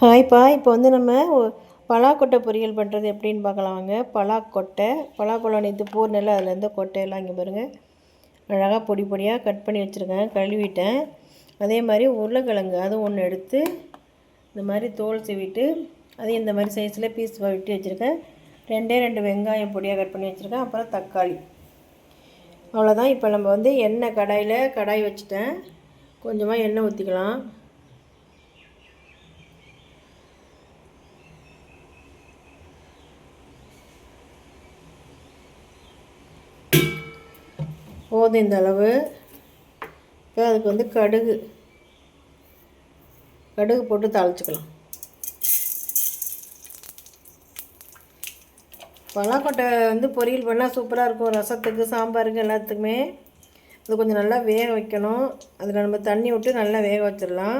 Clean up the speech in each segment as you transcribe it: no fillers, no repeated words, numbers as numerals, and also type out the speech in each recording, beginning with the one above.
ஹாய்ப்பா. இப்போ வந்து நம்ம பலாக்கொட்டை பொரியல் பண்ணுறது எப்படின்னு பார்க்கலாம் வாங்க. பலாப்பழம் நேற்று போடணும்ல, அதில் இருந்த கொட்டையெல்லாம் இங்கே பாருங்கள் அழகாக பொடி பொடியாக கட் பண்ணி வச்சுருக்கேன், கழுவிட்டேன். அதே மாதிரி உருளைக்கிழங்கு அதுவும் ஒன்று எடுத்து இந்த மாதிரி தோல் சீவிட்டு அதையும் இந்த மாதிரி சைஸில் பீஸ் வெட்டி வச்சுருக்கேன். ரெண்டு வெங்காயம் பொடியாக கட் பண்ணி வச்சுருக்கேன். அப்புறம் தக்காளி, அவ்வளோதான். இப்போ நம்ம வந்து கடாய் வச்சுட்டேன். கொஞ்சமாக எண்ணெய் ஊற்றிக்கலாம். போதும் இந்த அளவு. இப்போ அதுக்கு வந்து கடுகு போட்டு தாளிச்சுக்கலாம். பலாக்கொட்டை வந்து பொரியல் பண்ணால் சூப்பராக இருக்கும். ரசத்துக்கு, சாம்பாருக்கு, எல்லாத்துக்குமே. அது கொஞ்சம் நல்லா வேக வைக்கணும். அதில் நம்ம தண்ணி விட்டு நல்லா வேக வச்சிடலாம்.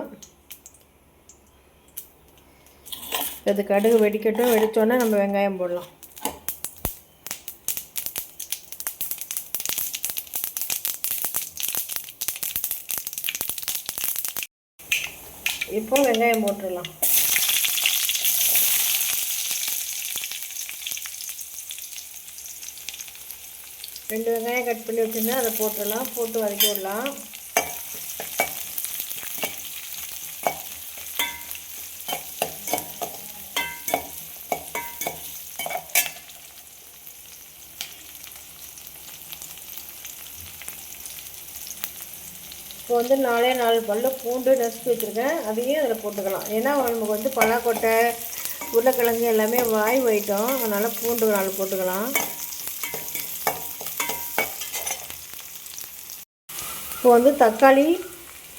அது கடுகு வெடிக்கட்டும். வெடித்தோன்னே நம்ம வெங்காயம் போடலாம். இப்போ வெங்காயம் போட்டுடலாம். ரெண்டு வெங்காயம் கட் பண்ணி வச்சுருந்தேன், அதை போட்டுடலாம். போட்டு வதக்கி விடலாம். இப்போ வந்து 4 பல்லு பூண்டு நசுக்கி வச்சுருக்கேன், அதையும் அதில் போட்டுக்கலாம். ஏன்னா நமக்கு வந்து பலாக்கொட்டை, உருளைக்கிழங்கு எல்லாமே வாய் வைட்டோம், அதனால் பூண்டு 4 போட்டுக்கலாம். இப்போ வந்து தக்காளி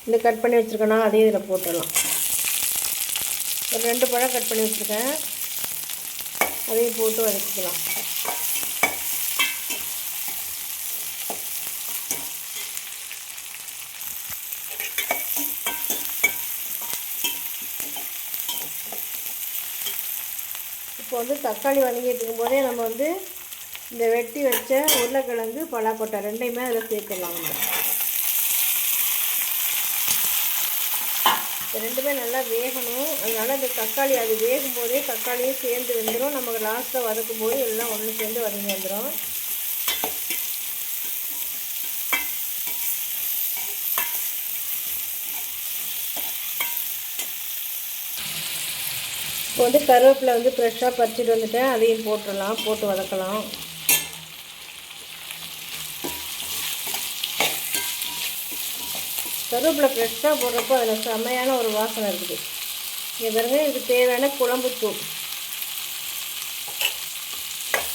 இந்த கட் பண்ணி வச்சுருக்கேன்னா அதையும் இதில் போட்டுடலாம். ஒரு 2 பழம் கட் பண்ணி வச்சுருக்கேன், அதையும் போட்டு வதக்கிக்கலாம். இப்போ வந்து தக்காளி வதங்கிட்டு இருக்கும்போதே நம்ம வந்து இந்த வெட்டி வச்ச உருளைக்கிழங்கு, பலாக்கொட்டை ரெண்டையுமே அதில் சேர்த்துடலாம். இந்த ரெண்டுமே நல்லா வேகணும். அதனால் இந்த தக்காளி அது வேகும்போதே தக்காளியும் சேர்ந்து வந்துடும். நமக்கு லாஸ்ட்டில் வதக்கும் போது எல்லாம் ஒன்று சேர்ந்து வதங்கி வந்துடும். இப்போ வந்து கருவேப்பிலை வந்து ஃப்ரெஷ்ஷாக பறிச்சிட்டு வந்துட்டேன், அதையும் போட்டுடலாம். போட்டு வதக்கலாம். கருவேப்பிலை ஃப்ரெஷ்ஷாக போடுறப்போ அதில் செம்மையான ஒரு வாசனை இருக்குது. இங்கே பாருங்க, இதுக்கு தேவையான குழம்புத்தூள்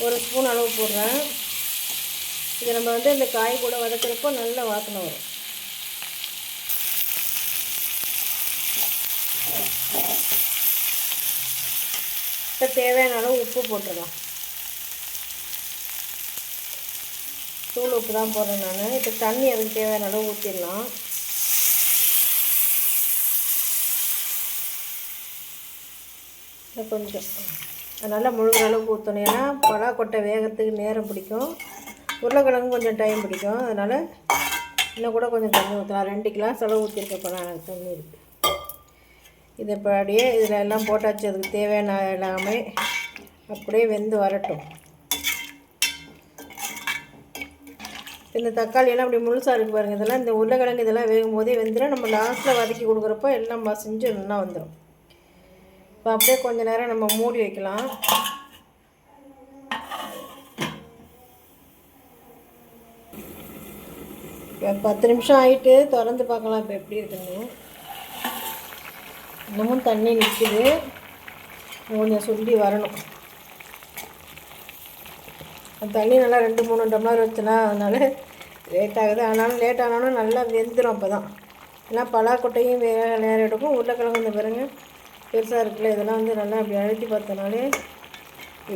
1 ஸ்பூன் அளவு போடுறேன். இது நம்ம வந்து இந்த காய் கூட வதக்கிறப்போ நல்ல வாசனை வரும். இப்போ தேவையான அளவு உப்பு போட்டுடலாம். தூள் உப்பு தான் போடுறேன் நான். இப்போ தண்ணி அதுக்கு தேவையான அளவு ஊற்றிடலாம். கொஞ்சம் அதனால் முழுகிற அளவுக்கு ஊற்றணும். ஏன்னா பலாக்கொட்டை வேகிறதுக்கு நேரம் பிடிக்கும், உருளைக்கிழங்கு கொஞ்சம் டைம் பிடிக்கும். அதனால் இன்னும் கூட கொஞ்சம் தண்ணி ஊற்றலாம். 2 கிளாஸ் அளவு ஊற்றிருக்கப்போ நான் தண்ணி இருக்குது. இது இப்போ அப்படியே இதில் எல்லாம் போட்டாச்சு. அதுக்கு தேவையான எல்லாமே அப்படியே வெந்து வரட்டும். இந்த தக்காளியெல்லாம் அப்படி முழுசாக இருக்குது பாருங்கள். இதெல்லாம் இந்த உருளைக்கிழங்கு இதெல்லாம் வேகும் போதே வெந்துடும். நம்ம லாஸ்ட்டில் வதக்கி கொடுக்குறப்போ எல்லாம் மசிஞ்சு நல்லா வந்துடும். இப்போ அப்படியே கொஞ்சம் நேரம் நம்ம மூடி வைக்கலாம். இப்போ 10 நிமிஷம் ஆகிட்டு திறந்து பார்க்கலாம் இப்போ எப்படி இருக்குன்னு. இன்னமும் தண்ணி நிற்கிது, கொஞ்சம் சுண்டி வரணும். தண்ணி நல்லா 2-3 டம்ளர் வச்சுனா அதனால் லேட் ஆகுது. ஆனாலும் லேட் ஆனாலும் நல்லா வெந்துடும். அப்போ தான் ஏன்னா பலாக்கொட்டையும் வேக நேரம் எடுக்கும். உருளைக்கிழங்கு இந்த பாருங்க பெருசாக இருக்குல்ல, இதெல்லாம் வந்து நல்லா அப்படி அழுத்தி பார்த்தனாலே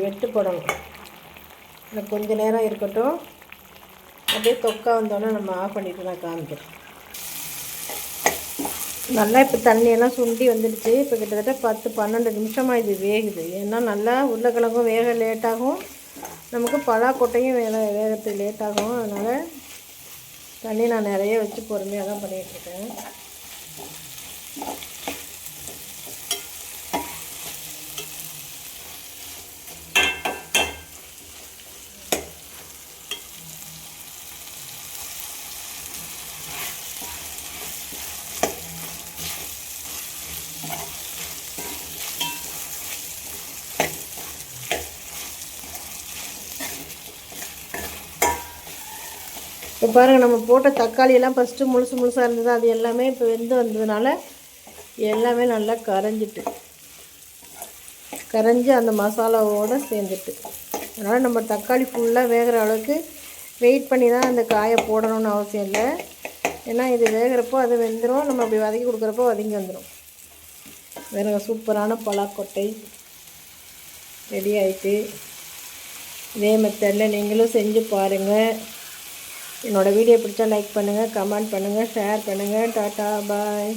வெட்டுப்படணும். இன்னும் கொஞ்சம் நேரம் இருக்கட்டும். அப்படியே தொக்கா வந்தோன்னே நம்ம ஆஃப் பண்ணிவிட்டு நான் காமிக்கிறேன். நல்லா இப்போ தண்ணியெல்லாம் சுண்டி வந்துடுச்சு. இப்போ கிட்டத்தட்ட 10-12 நிமிஷமாக இது வேகுது. ஏன்னா நல்லா உருளைக்கிழங்கும் வேக லேட்டாகும், நமக்கு பலாக்கொட்டையும் வேகத்துக்கு லேட்டாகும். அதனால் தண்ணி நான் நிறைய வச்சு பொறுமையாக தான் பண்ணிகிட்ருக்கேன். இப்போ பாருங்கள், நம்ம போட்ட தக்காளியெல்லாம் ஃபஸ்ட்டு முழுசாக இருந்தது, அது எல்லாமே இப்போ வெந்து வந்ததுனால எல்லாமே நல்லா கரைஞ்சி அந்த மசாலாவோடு சேர்ந்துட்டு. அதனால் நம்ம தக்காளி ஃபுல்லாக வேகிற அளவுக்கு வெயிட் பண்ணி தான் அந்த காயை போடணும்னு அவசியம் இல்லை. ஏன்னா இது வேகிறப்போ அது வெந்துடும், நம்ம அப்படி வதக்கி கொடுக்குறப்போ வதங்கி வந்துடும். வேறு சூப்பரான பலாக்கொட்டை ரெடி ஆகிட்டு. இதே மெத்தடில் நீங்களும் செஞ்சு பாருங்கள். என்னோடய வீடியோ பிடிச்சா லைக் பண்ணுங்கள், கமெண்ட் பண்ணுங்கள், ஷேர் பண்ணுங்கள். டாட்டா பாய்.